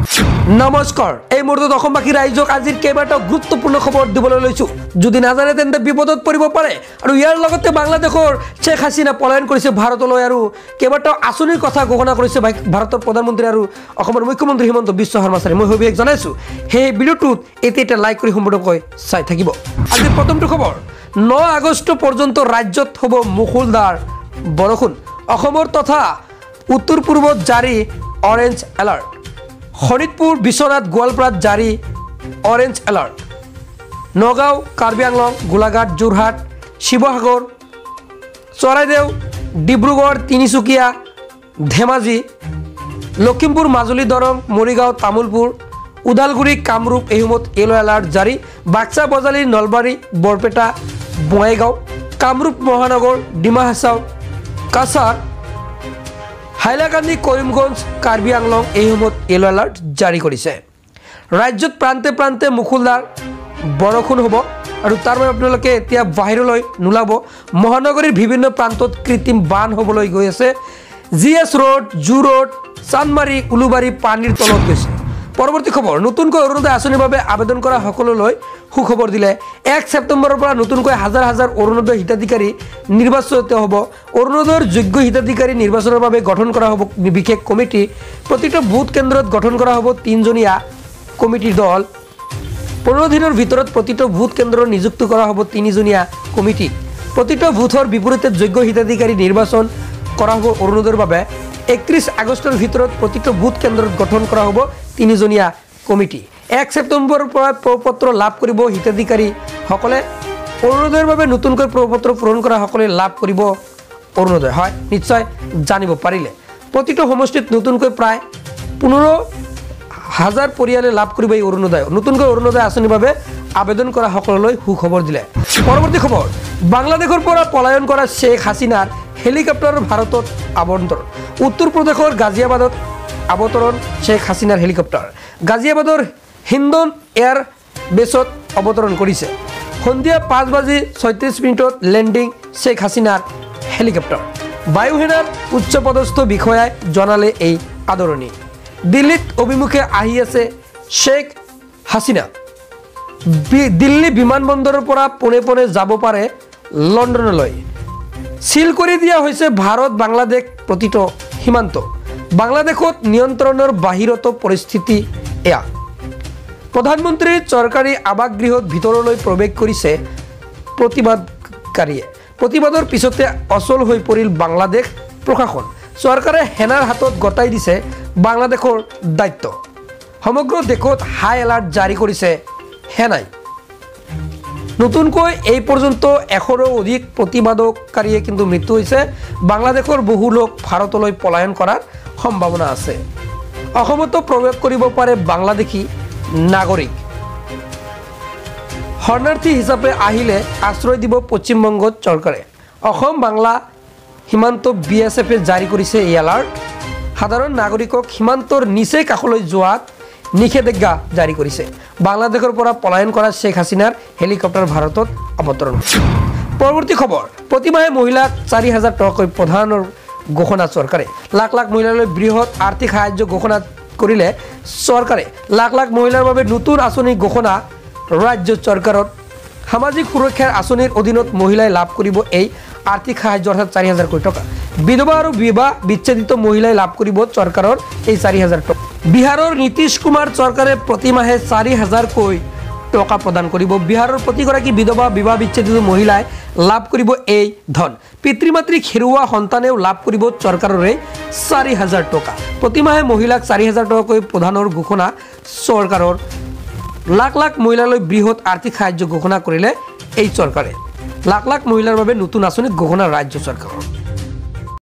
নমস্কাৰ এই মুহূৰ্তত অসমবাসী ৰাইজক আজিৰ কেইবাটাও গুৰুত্বপূৰ্ণ খবৰ দিবলৈ লৈছো যদি নাজানে তেন্তে বিপদত পৰিব পাৰে আৰু ইয়াৰ লগতে বাংলাদেশৰ শেখ হাসিনা পলায়ন কৰিছে ভাৰতলৈ আৰু কেইবাটাও আঁচনিৰ কথা ঘোষণা কৰিছে ভাৰতৰ প্ৰধানমন্ত্ৰী আৰু অসমৰ মুখ্যমন্ত্ৰী হিমন্ত বিশ্ব শৰ্মা ছাৰে মই অভিষেক জনাইছো সেই ভিডিঅ'টোত এটা লাইক কৰি সম্পূৰ্ণকৈ চাই থাকিব আজিৰ প্ৰথমটো খবৰ 9 আগষ্ট পৰ্যন্ত ৰাজ্যত হ'ব মুখলধাৰ বৰষুণ অসমৰ তথা উত্তৰ পূৰ্বত জাৰি অৰেঞ্জ এলাৰ্ট শোণিতপুৰ বিশ্বনাথ গোৱালপাৰাত জাৰি অৰেঞ্জ এলাৰ্ট নগাঁও কাৰ্বি আংলং গোলাঘাট যোৰহাট শিৱসাগৰ চৰাইদেউ ডিব্ৰুগড় তিনিচুকীয়া ধেমাজি লখিমপুৰ মাজুলী দৰং মৰিগাঁও তামুলপুৰ উদালগুৰি কামৰূপ এই সময়ত য়েলো এলাৰ্ট জাৰি বাক্সা বজালী নলবাৰী বৰপেটা বঙাইগাঁও কামৰূপ মহানগৰ ডিমা হাছাও কাছাৰ হাইলাকান্দি কৰিমগঞ্জ কাৰ্বি আংলং এই সময়ত য়েলো এলাৰ্ট জাৰি কৰিছে ৰাজ্যত প্ৰান্তে প্ৰান্তে মুখলধাৰ বৰষুণ হ'ব আৰু তাৰ বাবে আপোনালোকে এতিয়া বাহিৰলৈ নোলাব মহানগৰীৰ বিভিন্ন প্ৰান্তত কৃত্ৰিম বান হ'বলৈ গৈ আছে GS road zoo road Chandmari Ulubari পানীৰ তলত গৈছে পৰৱৰ্তী খবৰ নতুনকৈ অৰুণোদয় আঁচনিৰ বাবে আবেদন কৰা সকলোলৈ সুখবৰ দিলে 1 ছেপ্টেম্বৰৰ পৰা নতুনকৈ হাজাৰ হাজাৰ অৰুণোদয় হিতাধিকাৰী নিৰ্বাচিত হ'ব অৰুণোদয়ৰ যোগ্য হিতাধিকাৰী নিৰ্বাচনৰ বাবে গঠন কৰা হ'ব বিশেষ কমিটি প্ৰতিটো বুথ কেন্দ্ৰত গঠন কৰা হ'ব 3জনীয়া কমিটিৰ দল 15 দিনৰ ভিতৰত প্ৰতিটো বুথ কেন্দ্ৰত নিযুক্ত কৰা হ'ব 3জনীয়া কমিটি প্ৰতিটো বুথৰ বিপৰীতে যোগ্য হিতাধিকাৰী নিৰ্বাচন কৰা হ'ব অৰুণোদয়ৰ বাবে 31 আগষ্টৰ ভিতৰত প্ৰতিটো বুথ কেন্দ্ৰত গঠন কৰা হ'ব 3জনীয়া কমিটি 1 ছেপ্টেম্বৰৰ পৰা প্ৰপত্ৰ লাভ কৰিব হিতাধিকাৰী সকলে অৰুণোদয়ৰ বাবে নতুনকৈ প্ৰপত্ৰ পূৰণ কৰা সকলে লাভ কৰিব অৰুণোদয় হয় নিশ্চয় জানিব পাৰিলে প্ৰতিটো সমষ্টিত নতুনকৈ প্ৰায় 15,000 পৰিয়ালে লাভ কৰিব এই অৰুণোদয় নতুনকৈ অৰুণোদয় আঁচনিৰ বাবে আবেদন কৰা সকললৈ সুখবৰ দিলে পৰৱৰ্তী খবৰ বাংলাদেশৰ পৰা পলায়ন কৰা শেখ হাসিনাৰ হেলিকপ্টাৰ ভাৰতত আৱন্তৰণ উত্তৰ প্ৰদেশৰ গাজিয়াবাদত অৱতৰণ শেখ হাসিনাৰ হেলিকপ্টাৰ গাজিয়াবাদৰ হিন্দন এয়াৰ বেছত অৱতৰণ কৰিছে সন্ধিয়া 5:36 লেণ্ডিং শেখ হাসিনাৰ হেলিকপ্টাৰ বায়ুসেনাৰ উচ্চপদস্থ বিষয়াই জনালে এই আদৰণি দিল্লীত অভিমুখে আহি আছে শেখ হাসিনা দিল্লী বিমানবন্দৰৰ পৰা পোনে পোনে যাব পাৰে লণ্ডনলৈ সিল কৰি দিয়া হৈছে ভাৰত বাংলাদেশ প্ৰতিটো সীমান্ত বাংলাদেশত নিয়ন্ত্ৰণৰ বাহিৰত পৰিস্থিতি এয়া প্ৰধানমন্ত্ৰীৰ চৰকাৰী আৱাসগৃহত ভিতৰলৈ প্ৰৱেশ কৰিছে প্ৰতিবাদকাৰীয়ে প্ৰতিবাদৰ পিছতে অচল হৈ পৰিল বাংলাদেশ প্ৰশাসন চৰকাৰে সেনাৰ হাতত গতাই দিছে বাংলাদেশৰ দায়িত্ব সমগ্ৰ দেশত হাই এলাৰ্ট জাৰি কৰিছে সেনাই নতুনকৈ এই পৰ্যন্ত 100ৰো অধিক প্ৰতিবাদকাৰীয়ে কিন্তু মৃত্যু হৈছে বাংলাদেশৰ বহু লোক ভাৰতলৈ পলায়ন কৰাৰ সম্ভাৱনা আছে অসমতো প্ৰৱেশ কৰিব পাৰে বাংলাদেশী নাগৰিক শৰণাৰ্থী হিচাপে আহিলে আশ্ৰয় দিব পশ্চিমবংগত চৰকাৰে অসম বাংলা সীমান্ত বিএছএফে জাৰি কৰিছে এই এলাৰ্ট সাধাৰণ নাগৰিকক সীমান্তৰ নিচে কাষলৈ যোৱাত নিষেধাজ্ঞা জাৰি কৰিছে বাংলাদেশৰ পৰা পলায়ন কৰা শেখ হাসিনাৰ হেলিকপ্টাৰ ভাৰতত অৱতৰণ পৰৱৰ্তী খবৰ প্ৰতিমাহে মহিলাক 4,000 টকাকৈ প্ৰদানৰ ঘোষণা চৰকাৰে লাখ লাখ মহিলালৈ বৃহৎ আৰ্থিক সাহায্য ঘোষণা কৰিলে চৰকাৰে লাখ লাখ মহিলাৰ বাবে নতুন আঁচনি ঘোষণা ৰাজ্য চৰকাৰৰ সামাজিক সুৰক্ষাৰ আঁচনিৰ অধীনত মহিলাই লাভ কৰিব এই আৰ্থিক সাহায্য অৰ্থাৎ 4,000 কোটি টকা বিধৱা আৰু বিবাহ বিচ্ছেদিত মহিলাই লাভ কৰিব চৰকাৰৰ এই 4,000 টকা বিহাৰৰ নীতিশ কুমাৰ চৰকাৰে প্ৰতিমাহে 4,000 কৈ টকা প্ৰদান কৰিব বিহাৰৰ প্ৰতিগৰাকী বিধৱা বিবাহ বিচ্ছেদিত মহিলাই লাভ কৰিব এই ধন পিতৃ মাতৃক হেৰুওৱা সন্তানেও লাভ কৰিব চৰকাৰৰ এই 4,000 টকা প্ৰতিমাহে মহিলাক 4,000 টকাকৈ প্ৰদানৰ ঘোষণা চৰকাৰৰ লাখ লাখ মহিলালৈ বৃহৎ আৰ্থিক সাহায্য ঘোষণা কৰিলে এই চৰকাৰে লাখ লাখ মহিলাৰ বাবে নতুন আঁচনি ঘোষণা ৰাজ্য চৰকাৰৰ